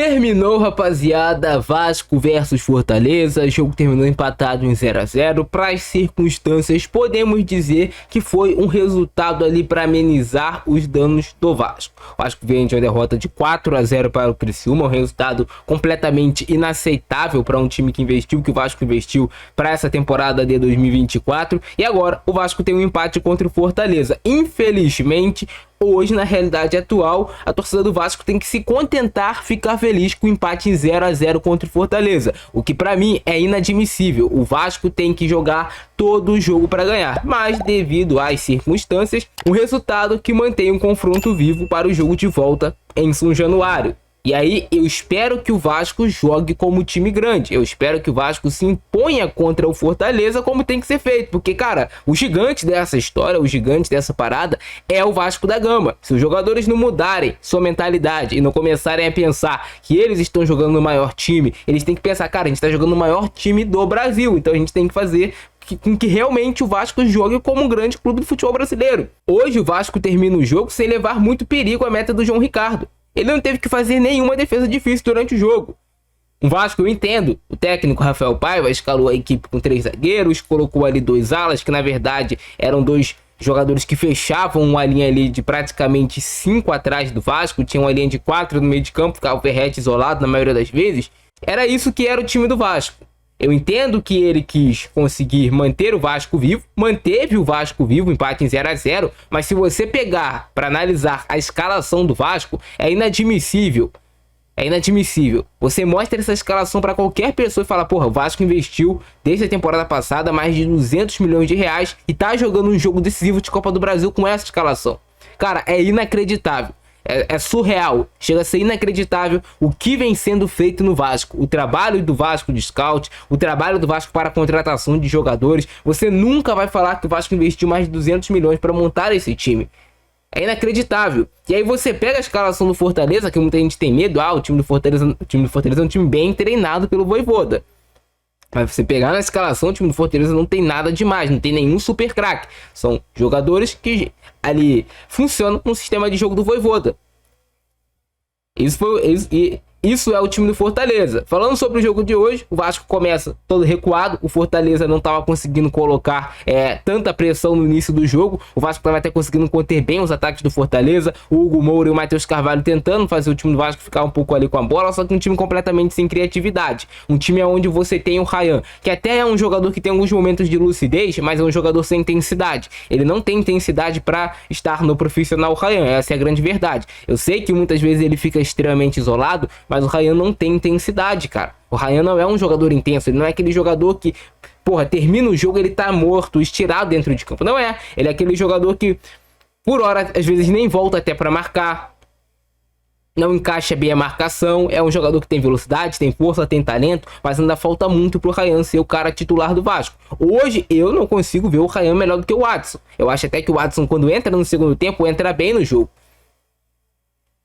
Terminou, rapaziada, Vasco versus Fortaleza, o jogo terminou empatado em 0 a 0. Para as circunstâncias, podemos dizer que foi um resultado ali para amenizar os danos do Vasco. O Vasco veio de uma derrota de 4 a 0 para o Criciúma, um resultado completamente inaceitável para um time que o Vasco investiu para essa temporada de 2024. E agora o Vasco tem um empate contra o Fortaleza. Infelizmente, hoje, na realidade atual, a torcida do Vasco tem que se contentar, ficar feliz com o empate em 0 a 0 contra o Fortaleza, o que para mim é inadmissível. O Vasco tem que jogar todo o jogo para ganhar, mas devido às circunstâncias, um resultado que mantém um confronto vivo para o jogo de volta em São Januário. E aí eu espero que o Vasco jogue como time grande, eu espero que o Vasco se imponha contra o Fortaleza como tem que ser feito, porque cara, o gigante dessa história, o gigante dessa parada é o Vasco da Gama. Se os jogadores não mudarem sua mentalidade e não começarem a pensar que eles estão jogando no maior time, eles têm que pensar, cara, a gente está jogando no maior time do Brasil, então a gente tem que fazer com que realmente o Vasco jogue como um grande clube de futebol brasileiro. Hoje o Vasco termina o jogo sem levar muito perigo à meta do João Ricardo. Ele não teve que fazer nenhuma defesa difícil durante o jogo. O Vasco, eu entendo, o técnico Rafael Paiva escalou a equipe com 3 zagueiros, colocou ali 2 alas, que na verdade eram 2 jogadores que fechavam uma linha ali de praticamente 5 atrás do Vasco, tinha uma linha de 4 no meio de campo, ficava o Verratti isolado na maioria das vezes. Era isso que era o time do Vasco. Eu entendo que ele quis conseguir manter o Vasco vivo, manteve o Vasco vivo, empate em 0 a 0, mas se você pegar para analisar a escalação do Vasco, é inadmissível. É inadmissível. Você mostra essa escalação para qualquer pessoa e fala, porra, o Vasco investiu desde a temporada passada mais de 200 milhões de reais e tá jogando um jogo decisivo de Copa do Brasil com essa escalação. Cara, é inacreditável. É surreal, chega a ser inacreditável o que vem sendo feito no Vasco. O trabalho do Vasco de scout, o trabalho do Vasco para a contratação de jogadores. Você nunca vai falar que o Vasco investiu mais de 200 milhões para montar esse time. É inacreditável. E aí você pega a escalação do Fortaleza, que muita gente tem medo. O time do Fortaleza é um time bem treinado pelo Vojvoda. Mas você pegar na escalação, o time do Fortaleza não tem nada demais, não tem nenhum super craque. São jogadores que ali funcionam no sistema de jogo do Vojvoda. Isso é o time do Fortaleza. Falando sobre o jogo de hoje, o Vasco começa todo recuado. O Fortaleza não estava conseguindo colocar tanta pressão no início do jogo. O Vasco estava até conseguindo conter bem os ataques do Fortaleza. O Hugo Moura e o Matheus Carvalho tentando fazer o time do Vasco ficar um pouco ali com a bola. Só que um time completamente sem criatividade. Um time onde você tem o Ryan, que até é um jogador que tem alguns momentos de lucidez, mas é um jogador sem intensidade. Ele não tem intensidade para estar no profissional Ryan. Essa é a grande verdade. Eu sei que muitas vezes ele fica extremamente isolado, mas o Ryan não tem intensidade, cara. O Ryan não é um jogador intenso. Ele não é aquele jogador que, porra, termina o jogo, ele tá morto, estirado dentro de campo. Não é. Ele é aquele jogador que, por hora, às vezes nem volta até pra marcar. Não encaixa bem a marcação. É um jogador que tem velocidade, tem força, tem talento, mas ainda falta muito pro Ryan ser o cara titular do Vasco. Hoje, eu não consigo ver o Ryan melhor do que o Watson. Eu acho até que o Watson, quando entra no segundo tempo, entra bem no jogo.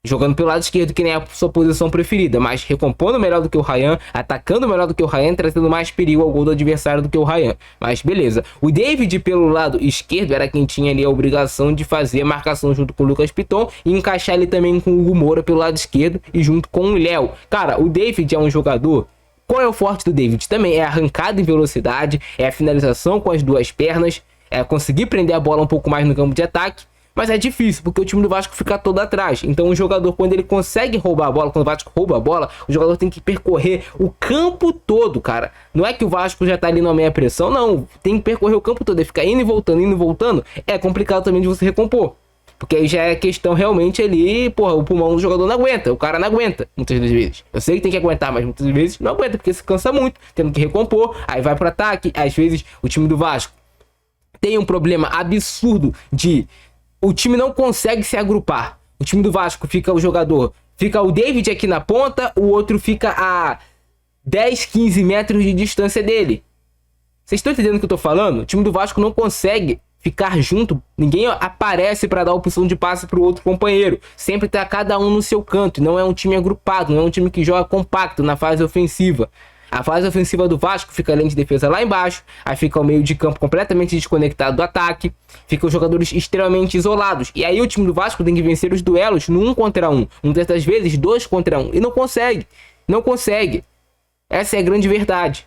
Jogando pelo lado esquerdo, que nem a sua posição preferida, mas recompondo melhor do que o Ryan, atacando melhor do que o Ryan, trazendo mais perigo ao gol do adversário do que o Ryan. Mas beleza. O David pelo lado esquerdo era quem tinha ali a obrigação de fazer a marcação junto com o Lucas Piton e encaixar ali também com o Hugo Moura pelo lado esquerdo e junto com o Léo. Cara, o David é um jogador... Qual é o forte do David? Também é a arrancada em velocidade, é a finalização com as 2 pernas, é conseguir prender a bola um pouco mais no campo de ataque. Mas é difícil, porque o time do Vasco fica todo atrás. Então o jogador, quando ele consegue roubar a bola, quando o Vasco rouba a bola, o jogador tem que percorrer o campo todo, cara. Não é que o Vasco já tá ali na meia pressão, não. Tem que percorrer o campo todo, ele fica indo e voltando. É complicado também de você recompor. Porque aí já é questão realmente ali, porra, o pulmão do jogador não aguenta, o cara não aguenta, muitas das vezes. Eu sei que tem que aguentar, mas muitas vezes não aguenta, porque se cansa muito, tendo que recompor, aí vai pro ataque. Às vezes o time do Vasco tem um problema absurdo de... O time não consegue se agrupar. O time do Vasco fica o David aqui na ponta, o outro fica a 10, 15 metros de distância dele. Vocês estão entendendo o que eu tô falando? O time do Vasco não consegue ficar junto. Ninguém aparece para dar opção de passe pro outro companheiro. Sempre tá cada um no seu canto. Não é um time agrupado, não é um time que joga compacto na fase ofensiva. A fase ofensiva do Vasco fica a linha de defesa lá embaixo, aí fica o meio de campo completamente desconectado do ataque, ficam os jogadores extremamente isolados. E aí o time do Vasco tem que vencer os duelos no 1 contra 1, muitas das vezes 2 contra 1, e não consegue. Não consegue. Essa é a grande verdade.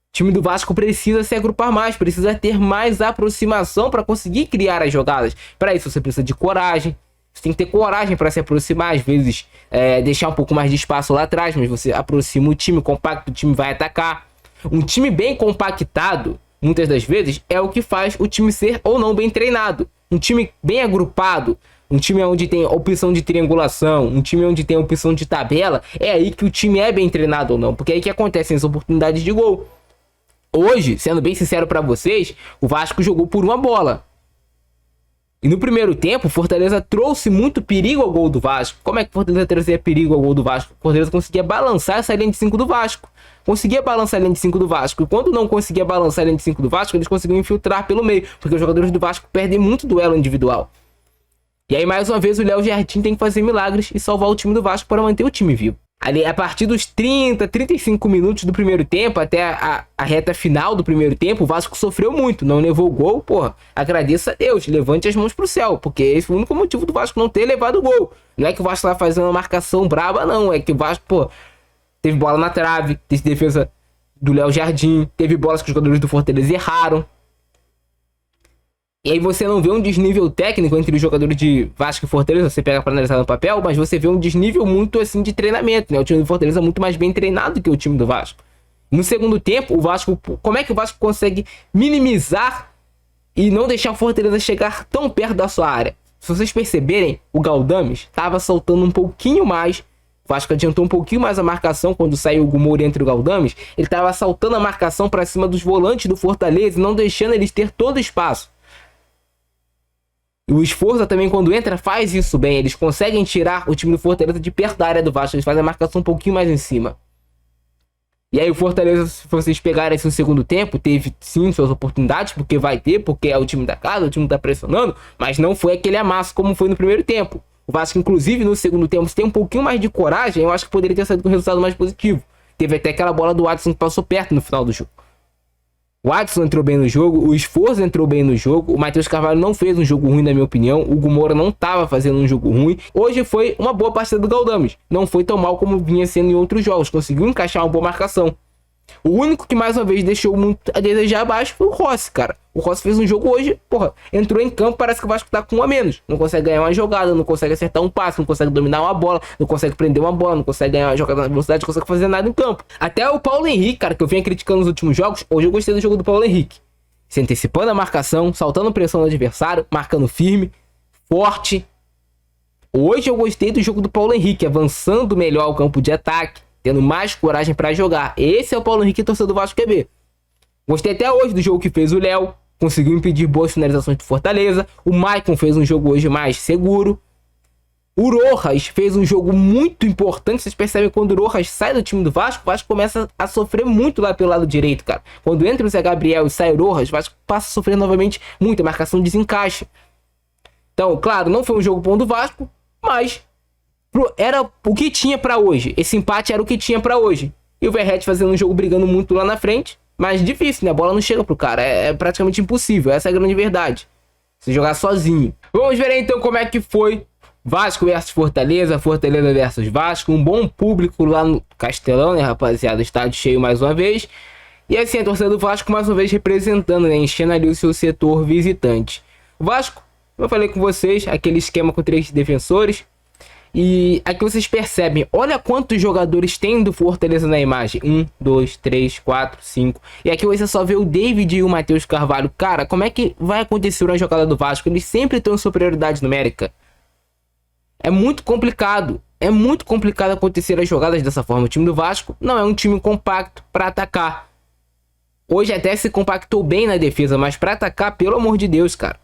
O time do Vasco precisa se agrupar mais, precisa ter mais aproximação para conseguir criar as jogadas. Para isso você precisa de coragem. Você tem que ter coragem para se aproximar, às vezes deixar um pouco mais de espaço lá atrás, mas você aproxima o time compacto, o time vai atacar. Um time bem compactado, muitas das vezes, é o que faz o time ser ou não bem treinado. Um time bem agrupado, um time onde tem opção de triangulação, um time onde tem opção de tabela, é aí que o time é bem treinado ou não, porque é aí que acontecem as oportunidades de gol. Hoje, sendo bem sincero para vocês, o Vasco jogou por uma bola. E no primeiro tempo, o Fortaleza trouxe muito perigo ao gol do Vasco. Como é que o Fortaleza trazia perigo ao gol do Vasco? O Fortaleza conseguia balançar essa linha de 5 do Vasco. Conseguia balançar a linha de 5 do Vasco. E quando não conseguia balançar a linha de 5 do Vasco, eles conseguiam infiltrar pelo meio. Porque os jogadores do Vasco perdem muito duelo individual. E aí, mais uma vez, o Léo Jardim tem que fazer milagres e salvar o time do Vasco para manter o time vivo. Ali, a partir dos 30, 35 minutos do primeiro tempo, até a reta final do primeiro tempo, o Vasco sofreu muito, não levou o gol, porra, agradeça a Deus, levante as mãos pro céu, porque esse foi o único motivo do Vasco não ter levado o gol. Não é que o Vasco estava fazendo uma marcação braba, não, é que o Vasco, pô, teve bola na trave, teve defesa do Léo Jardim, teve bolas que os jogadores do Fortaleza erraram. E aí você não vê um desnível técnico entre os jogadores de Vasco e Fortaleza, você pega para analisar no papel, mas você vê um desnível muito assim de treinamento, né? O time do Fortaleza é muito mais bem treinado que o time do Vasco. No segundo tempo, o Vasco, como é que o Vasco consegue minimizar e não deixar o Fortaleza chegar tão perto da sua área? Se vocês perceberem, o Galdames estava soltando um pouquinho mais, o Vasco adiantou um pouquinho mais a marcação quando saiu o Gumori entre o Galdames, ele estava saltando a marcação para cima dos volantes do Fortaleza e não deixando eles ter todo o espaço. O Esforça também, quando entra, faz isso bem. Eles conseguem tirar o time do Fortaleza de perto da área do Vasco. Eles fazem a marcação um pouquinho mais em cima. E aí o Fortaleza, se vocês pegarem esse no segundo tempo, teve sim suas oportunidades, porque vai ter, porque é o time da casa, o time tá pressionando, mas não foi aquele amasso como foi no primeiro tempo. O Vasco, inclusive, no segundo tempo, se tem um pouquinho mais de coragem, eu acho que poderia ter saído com um resultado mais positivo. Teve até aquela bola do Watson que passou perto no final do jogo. O Adson entrou bem no jogo, o Esforço entrou bem no jogo, o Matheus Carvalho não fez um jogo ruim na minha opinião, o Gumora não estava fazendo um jogo ruim. Hoje foi uma boa partida do Galdames, não foi tão mal como vinha sendo em outros jogos, conseguiu encaixar uma boa marcação. O único que mais uma vez deixou muito a desejar abaixo foi o Rossi, cara. O Rossi fez um jogo hoje, porra, entrou em campo, parece que o Vasco tá com um a menos. Não consegue ganhar uma jogada, não consegue acertar um passe, não consegue dominar uma bola, não consegue prender uma bola, não consegue ganhar uma jogada na velocidade, não consegue fazer nada em campo. Até o Paulo Henrique, cara, que eu vinha criticando nos últimos jogos, hoje eu gostei do jogo do Paulo Henrique. Se antecipando a marcação, saltando pressão no adversário, marcando firme, forte. Hoje eu gostei do jogo do Paulo Henrique, avançando melhor ao campo de ataque, tendo mais coragem para jogar. Esse é o Paulo Henrique, torcedor do Vasco QB. Gostei até hoje do jogo que fez o Léo, conseguiu impedir boas finalizações do Fortaleza. O Maicon fez um jogo hoje mais seguro. O Rojas fez um jogo muito importante. Vocês percebem, quando o Rojas sai do time do Vasco, o Vasco começa a sofrer muito lá pelo lado direito, cara. Quando entra o Zé Gabriel e sai o Rojas, o Vasco passa a sofrer novamente muito, a marcação desencaixa. Então, claro, não foi um jogo bom do Vasco, mas era o que tinha pra hoje. Esse empate era o que tinha pra hoje. E o Verratti fazendo um jogo brigando muito lá na frente. Mas difícil, né? A bola não chega pro cara. É praticamente impossível. Essa é a grande verdade. Se jogar sozinho. Vamos ver aí, então, como é que foi Vasco versus Fortaleza. Fortaleza versus Vasco. Um bom público lá no Castelão, né, rapaziada? Estádio cheio mais uma vez. E assim, a torcida do Vasco mais uma vez representando, né? Enchendo ali o seu setor visitante. O Vasco, como eu falei com vocês, aquele esquema com 3 defensores. E aqui vocês percebem, olha quantos jogadores tem do Fortaleza na imagem. 1, 2, 3, 4, 5. E aqui você só vê o David e o Matheus Carvalho. Cara, como é que vai acontecer uma jogada do Vasco? Eles sempre têm superioridade numérica. É muito complicado. É muito complicado acontecer as jogadas dessa forma. O time do Vasco não é um time compacto para atacar. Hoje até se compactou bem na defesa, mas para atacar, pelo amor de Deus, cara.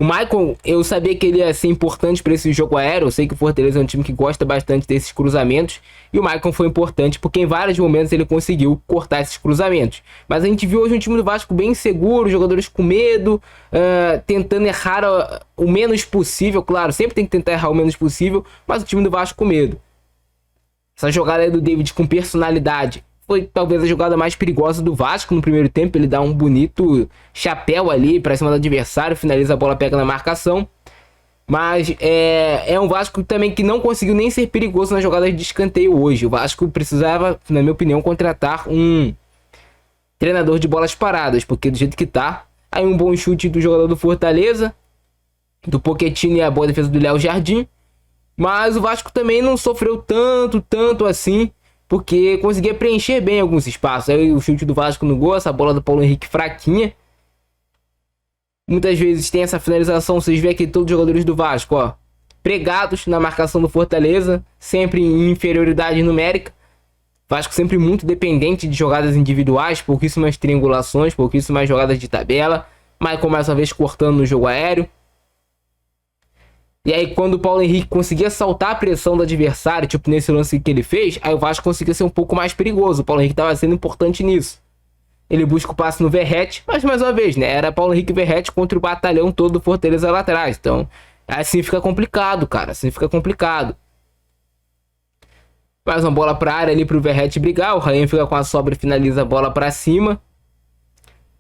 O Maicon, eu sabia que ele ia ser importante para esse jogo aéreo. Eu sei que o Fortaleza é um time que gosta bastante desses cruzamentos. E o Maicon foi importante porque em vários momentos ele conseguiu cortar esses cruzamentos. Mas a gente viu hoje um time do Vasco bem inseguro, jogadores com medo, tentando errar o menos possível. Claro, sempre tem que tentar errar o menos possível, mas o time do Vasco com medo. Essa jogada aí do David com personalidade foi talvez a jogada mais perigosa do Vasco no primeiro tempo. Ele dá um bonito chapéu ali pra cima do adversário, finaliza a bola, pega na marcação. Mas é um Vasco também que não conseguiu nem ser perigoso nas jogadas de escanteio hoje. O Vasco precisava, na minha opinião, contratar um treinador de bolas paradas, porque do jeito que tá, aí um bom chute do jogador do Fortaleza, do Pochettino, e a boa defesa do Léo Jardim. Mas o Vasco também não sofreu tanto assim, porque conseguia preencher bem alguns espaços. Aí o chute do Vasco no gol, essa bola do Paulo Henrique fraquinha. Muitas vezes tem essa finalização, vocês veem aqui todos os jogadores do Vasco, ó, pregados na marcação do Fortaleza, sempre em inferioridade numérica. Vasco sempre muito dependente de jogadas individuais, pouquíssimas triangulações, pouquíssimas jogadas de tabela. Michael mais uma vez cortando no jogo aéreo. E aí quando o Paulo Henrique conseguia saltar a pressão do adversário, tipo nesse lance que ele fez, aí o Vasco conseguia ser um pouco mais perigoso. O Paulo Henrique estava sendo importante nisso. Ele busca o passe no Verratti, mas mais uma vez, né? Era Paulo Henrique e Verratti contra o batalhão todo do Fortaleza lá atrás. Então, assim fica complicado, cara. Assim fica complicado. Mais uma bola pra área ali pro Verratti brigar. O Rayan fica com a sobra e finaliza a bola pra cima.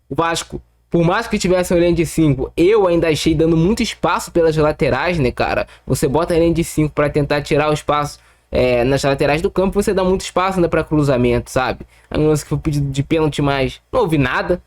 O Vasco, por mais que tivesse uma linha de 5, eu ainda achei dando muito espaço pelas laterais, né, cara? Você bota a linha de 5 pra tentar tirar o espaço nas laterais do campo, você dá muito espaço ainda para cruzamento, sabe? Aí um lance que foi pedido de pênalti, mas não houve nada.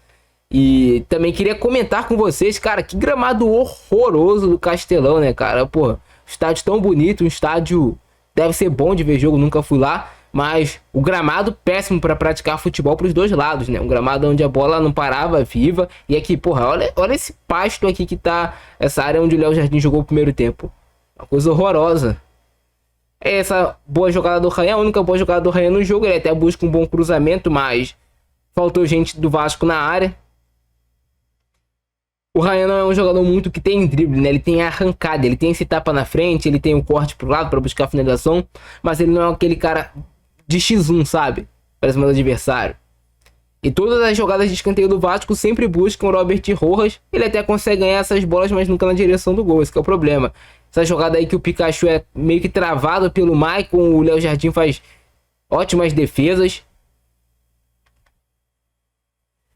E também queria comentar com vocês, cara, que gramado horroroso do Castelão, né, cara? Pô, estádio tão bonito, um estádio deve ser bom de ver jogo, nunca fui lá, mas o gramado péssimo para praticar futebol para os dois lados, né? Um gramado onde a bola não parava viva. E aqui, porra, olha esse pasto aqui que tá, essa área onde o Léo Jardim jogou o primeiro tempo. Uma coisa horrorosa. Essa boa jogada do Rayan, a única boa jogada do Rayan no jogo. Ele até busca um bom cruzamento, mas faltou gente do Vasco na área. O Rayan não é um jogador muito que tem drible, né? Ele tem arrancada, ele tem esse tapa na frente, ele tem um corte pro lado para buscar a finalização, mas ele não é aquele cara de X1, sabe? Para cima do adversário. E todas as jogadas de escanteio do Vasco sempre buscam o Robert Rojas. Ele até consegue ganhar essas bolas, mas nunca na direção do gol. Esse que é o problema. Essa jogada aí que o Pikachu é meio que travado pelo Maicon, o Léo Jardim faz ótimas defesas.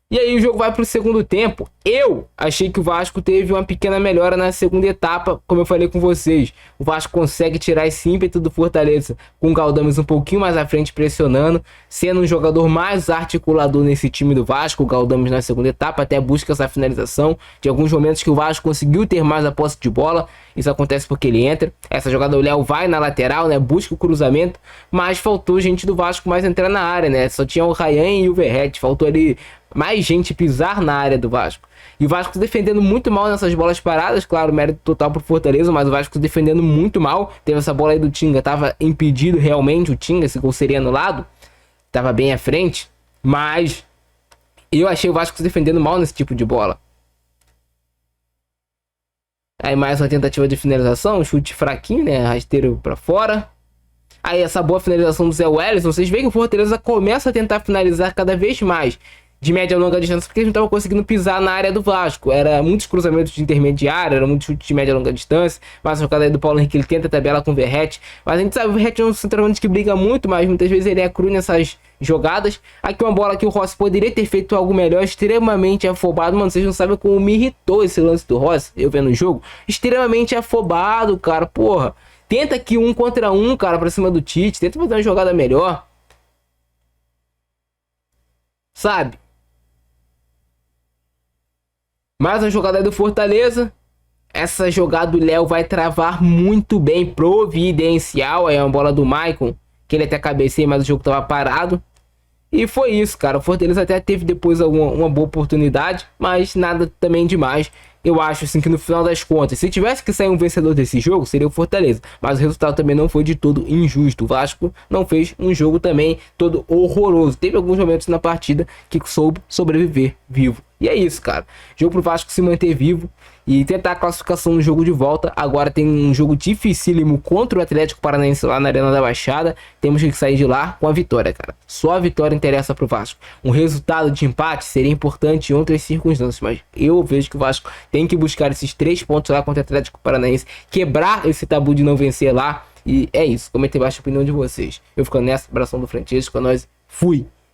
E aí o jogo vai para o segundo tempo. Eu achei que o Vasco teve uma pequena melhora na segunda etapa, como eu falei com vocês. O Vasco consegue tirar esse ímpeto do Fortaleza com o Galdames um pouquinho mais à frente pressionando, sendo um jogador mais articulador nesse time do Vasco. O Galdames na segunda etapa até busca essa finalização. De alguns momentos que o Vasco conseguiu ter mais a posse de bola, isso acontece porque ele entra. Essa jogada o Léo vai na lateral, né, busca o cruzamento, mas faltou gente do Vasco mais entrar na área, né? Só tinha o Rayan e o Verratti, faltou ali mais gente pisar na área do Vasco. E o Vasco defendendo muito mal nessas bolas paradas, claro, mérito total pro Fortaleza, mas o Vasco defendendo muito mal. Teve essa bola aí do Tinga, tava impedido realmente o Tinga, esse gol seria anulado, tava bem à frente, mas eu achei o Vasco defendendo mal nesse tipo de bola. Aí mais uma tentativa de finalização, um chute fraquinho, né, rasteiro pra fora. Aí essa boa finalização do Zé Wellison, vocês veem que o Fortaleza começa a tentar finalizar cada vez mais de média a longa distância, porque eles não estavam conseguindo pisar na área do Vasco. Era muitos cruzamentos de intermediária, era muito chute de média a longa distância. Mas a jogada aí do Paulo Henrique, ele tenta a tabela com o Verratti. Mas a gente sabe que o Verratti é um centroavante que briga muito, mas muitas vezes ele é cru nessas jogadas. Aqui uma bola que o Rossi poderia ter feito algo melhor, extremamente afobado. Mano, vocês não sabem como me irritou esse lance do Rossi, eu vendo o jogo. Extremamente afobado, cara, porra. Tenta aqui 1 contra 1, cara, pra cima do Tite. Tenta fazer uma jogada melhor. Sabe? Mais uma jogada aí do Fortaleza. Essa jogada do Léo vai travar muito bem, providencial. Aí é uma bola do Maicon, que ele até cabeceia, mas o jogo tava parado. E foi isso, cara. O Fortaleza até teve depois uma boa oportunidade, mas nada também demais. Eu acho assim que no final das contas, se tivesse que sair um vencedor desse jogo, seria o Fortaleza. Mas o resultado também não foi de todo injusto. O Vasco não fez um jogo também todo horroroso. Teve alguns momentos na partida que soube sobreviver vivo. E é isso, cara. Jogo pro Vasco se manter vivo e tentar a classificação no jogo de volta. Agora tem um jogo dificílimo contra o Atlético Paranaense lá na Arena da Baixada. Temos que sair de lá com a vitória, cara. Só a vitória interessa pro Vasco. Um resultado de empate seria importante em outras circunstâncias, mas eu vejo que o Vasco tem que buscar esses 3 pontos lá contra o Atlético Paranaense, quebrar esse tabu de não vencer lá E é isso. Comentem embaixo a opinião de vocês. Eu ficando nessa, abração do Francesco, nós fui!